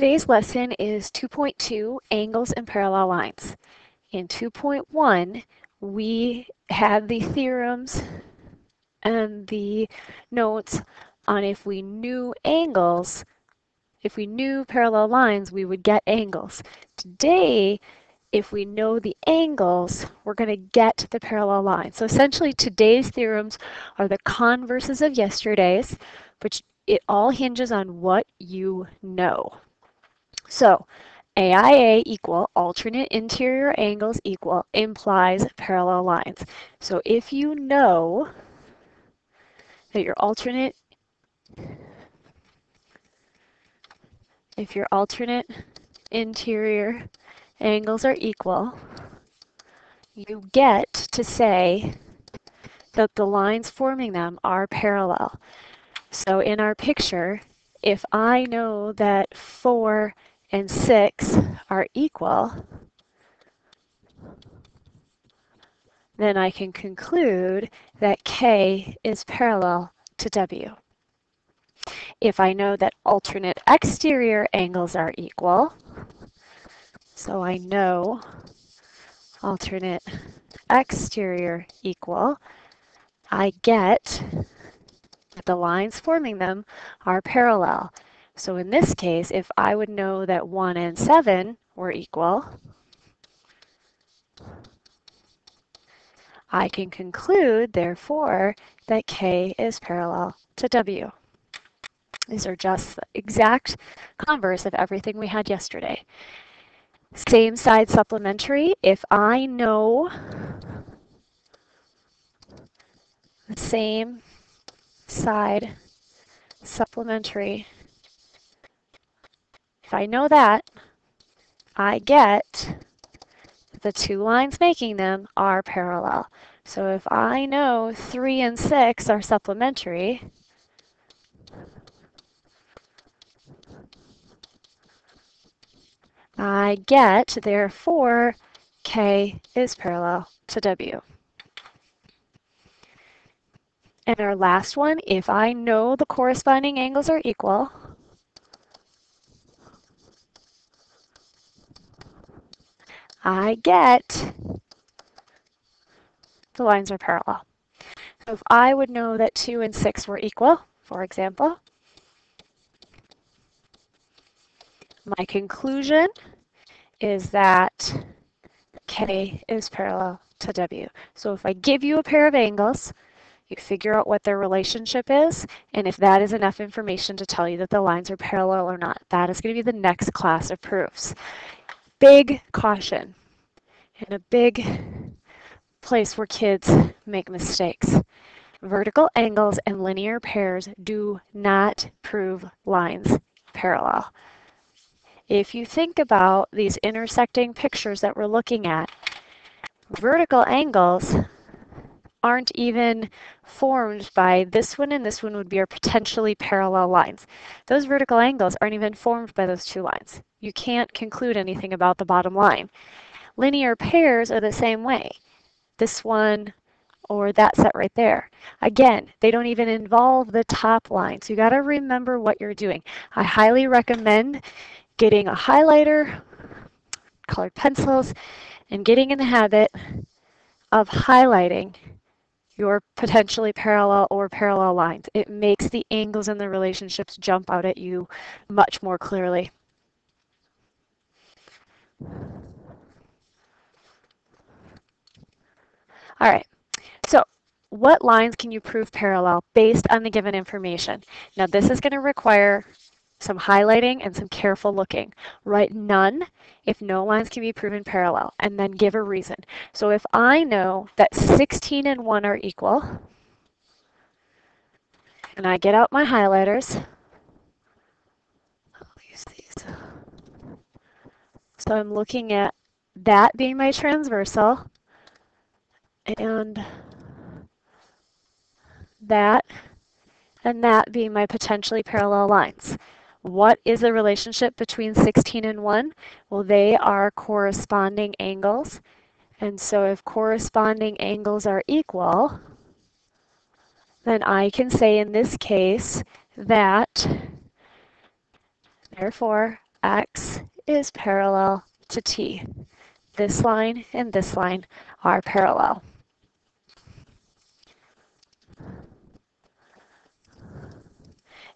Today's lesson is 2.2, Angles and Parallel Lines. In 2.1, we had the theorems and the notes on if we knew angles, if we knew parallel lines, we would get angles. Today, if we know the angles, we're going to get the parallel lines. So essentially, today's theorems are the converses of yesterday's, but it all hinges on what you know. So AIA equal, alternate interior angles equal, implies parallel lines. So if you know that your alternate interior angles are equal, you get to say that the lines forming them are parallel. So in our picture, if I know that 4 and 6 are equal, then I can conclude that K is parallel to W. If I know that alternate exterior angles are equal, so I know alternate exterior equal, I get that the lines forming them are parallel. So in this case, if I would know that 1 and 7 were equal, I can conclude, therefore, that K is parallel to W. These are just the exact converse of everything we had yesterday. Same side supplementary. If I know the same side supplementary, if I know that, I get the two lines making them are parallel. So if I know 3 and 6 are supplementary, I get, therefore, K is parallel to W. And our last one, if I know the corresponding angles are equal, I get the lines are parallel. So if I would know that 2 and 6 were equal, for example, my conclusion is that K is parallel to W. So if I give you a pair of angles, you figure out what their relationship is, and if that is enough information to tell you that the lines are parallel or not. That is going to be the next class of proofs. Big caution, and a big place where kids make mistakes. Vertical angles and linear pairs do not prove lines parallel. If you think about these intersecting pictures that we're looking at, vertical angles aren't even formed by this one, and this one would be our potentially parallel lines. Those vertical angles aren't even formed by those two lines. You can't conclude anything about the bottom line. Linear pairs are the same way. This one or that set right there. Again, they don't even involve the top line. So you got to remember what you're doing. I highly recommend getting a highlighter, colored pencils, and getting in the habit of highlighting your potentially parallel or parallel lines. It makes the angles and the relationships jump out at you much more clearly. All right, so what lines can you prove parallel based on the given information? Now this is going to require some highlighting and some careful looking. Write none if no lines can be proven parallel, and then give a reason. So if I know that 16 and 1 are equal, and I get out my highlighters, I'll use these. So I'm looking at that being my transversal, and that being my potentially parallel lines. What is the relationship between 16 and 1? Well, they are corresponding angles. And so if corresponding angles are equal, then I can say in this case that, therefore, x is parallel to t. This line and this line are parallel.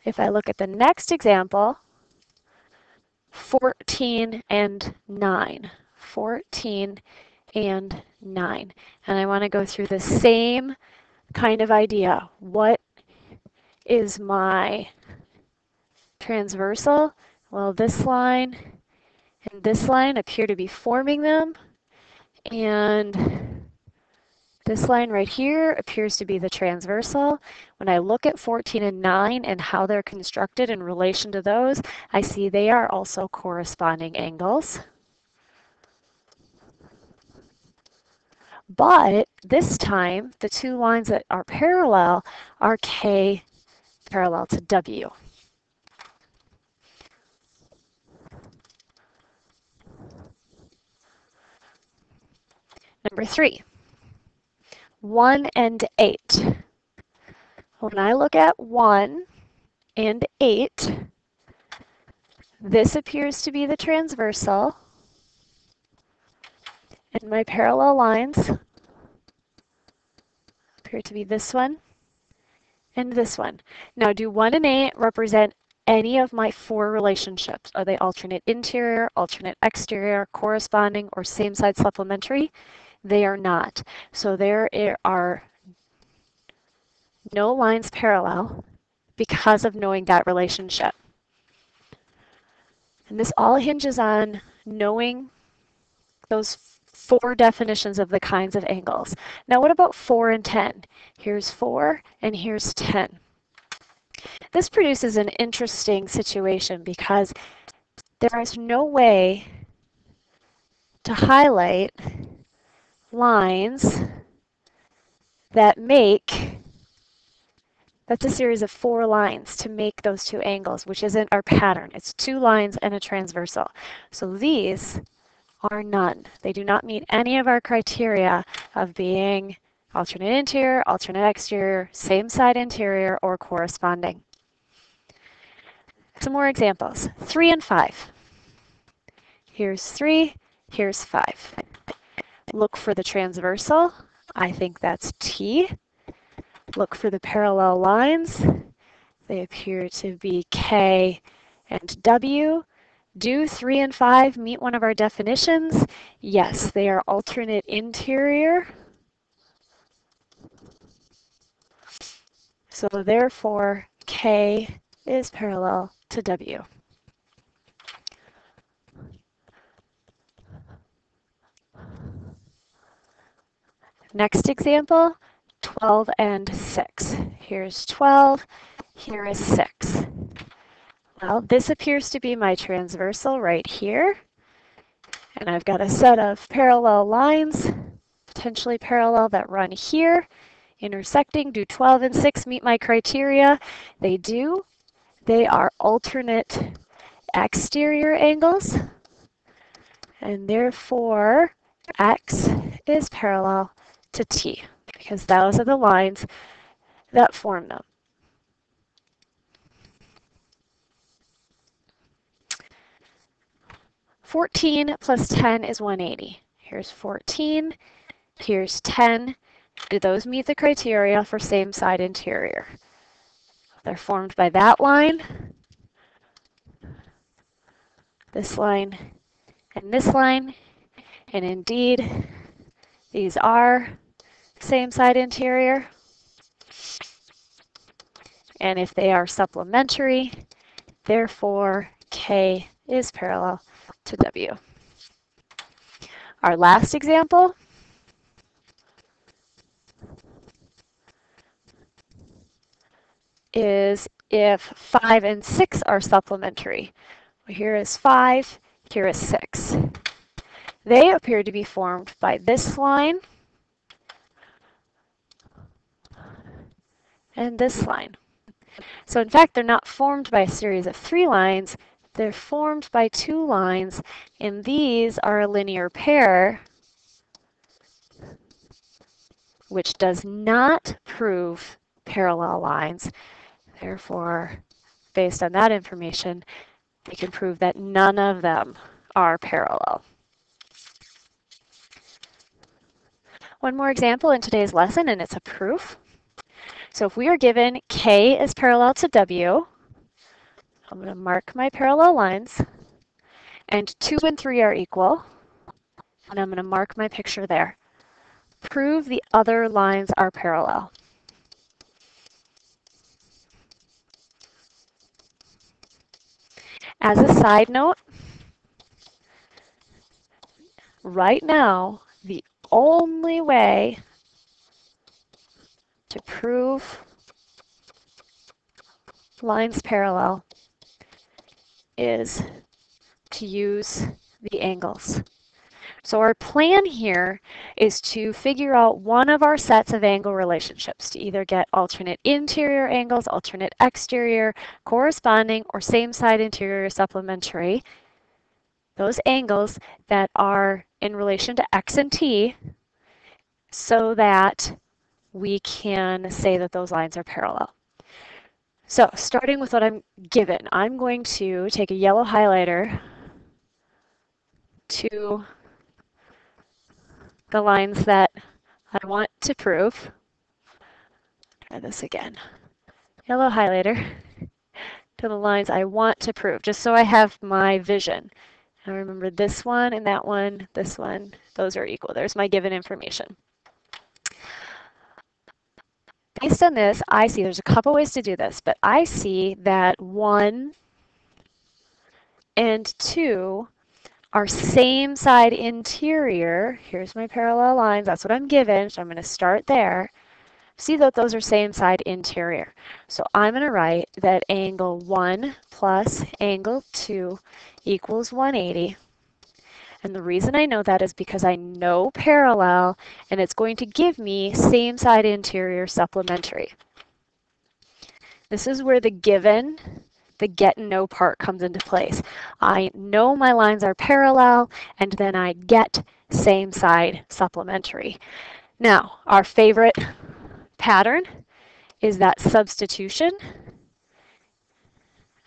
If I look at the next example, 14 and 9. 14 and 9. And I want to go through the same kind of idea. What is my transversal? Well, this line and this line appear to be forming them, and this line right here appears to be the transversal. When I look at 14 and 9 and how they're constructed in relation to those, I see they are also corresponding angles. But this time, the two lines that are parallel are K parallel to W. Number 3, 1 and 8. When I look at 1 and 8, this appears to be the transversal, and my parallel lines appear to be this one and this one. Now, do 1 and 8 represent any of my 4 relationships? Are they alternate interior, alternate exterior, corresponding, or same side supplementary? They are not. So there are no lines parallel because of knowing that relationship. And this all hinges on knowing those 4 definitions of the kinds of angles. Now what about 4 and 10? Here's 4 and here's 10. This produces an interesting situation because there is no way to highlight lines that make, that's a series of 4 lines to make those 2 angles, which isn't our pattern. It's 2 lines and a transversal. So these are none. They do not meet any of our criteria of being alternate interior, alternate exterior, same side interior, or corresponding. Some more examples. 3 and 5. Here's 3, here's 5. Look for the transversal. I think that's T. Look for the parallel lines. They appear to be K and W. Do 3 and 5 meet one of our definitions? Yes, they are alternate interior. So therefore, K is parallel to W. Next example, 12 and 6. Here's 12, here is 6. Well, this appears to be my transversal right here. And I've got a set of parallel lines, potentially parallel, that run here, intersecting. Do 12 and 6 meet my criteria? They do. They are alternate exterior angles, and therefore X is parallel to T, because those are the lines that form them. (14 plus 10 is 180. Here's 14, here's 10. Do those meet the criteria for same side interior? They're formed by that line, this line, and this line. And indeed, these are same side interior. And if they are supplementary, therefore K is parallel to W. Our last example is if 5 and 6 are supplementary. Well, here is 5, here is 6. They appear to be formed by this line and this line. So in fact, they're not formed by a series of 3 lines, they're formed by 2 lines, and these are a linear pair, which does not prove parallel lines. Therefore, based on that information, they can prove that none of them are parallel. One more example in today's lesson, and it's a proof. So if we are given K is parallel to W, I'm going to mark my parallel lines, and 2 and 3 are equal, and I'm going to mark my picture there. Prove the other lines are parallel. As a side note, right now, the only way to prove lines parallel is to use the angles. So our plan here is to figure out one of our sets of angle relationships to either get alternate interior angles, alternate exterior, corresponding, or same side interior supplementary. Those angles that are in relation to x and t so that we can say that those lines are parallel. So starting with what I'm given, I'm going to take a yellow highlighter to the lines that I want to prove. Try this again. Yellow highlighter to the lines I want to prove, just so I have my vision. And remember this one and that one, this one, those are equal. There's my given information. Based on this, I see there's a couple ways to do this, but I see that 1 and 2 are same side interior. Here's my parallel lines. That's what I'm given, so I'm going to start there. See that those are same side interior. So I'm going to write that angle 1 plus angle 2 equals 180. And the reason I know that is because I know parallel, and it's going to give me same side interior supplementary. This is where the given, the get and know part comes into place. I know my lines are parallel, and then I get same side supplementary. Now, our favorite pattern is that substitution,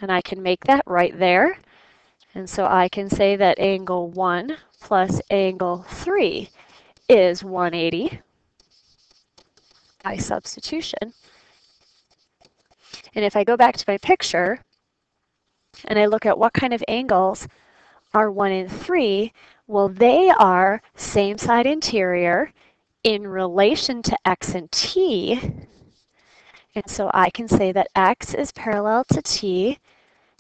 and I can make that right there. And so I can say that angle 1 plus angle 3 is 180 by substitution. And if I go back to my picture and I look at what kind of angles are 1 and 3, well, they are same side interior in relation to x and t. And so I can say that x is parallel to t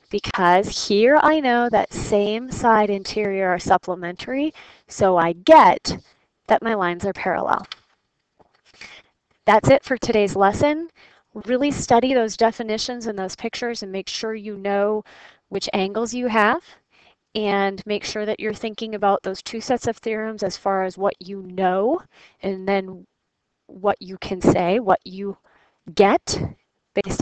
because here I know that same side interior are supplementary, so I get that my lines are parallel. That's it for today's lesson. Really study those definitions and those pictures and make sure you know which angles you have, and make sure that you're thinking about those two sets of theorems as far as what you know and then what you can say, what you get based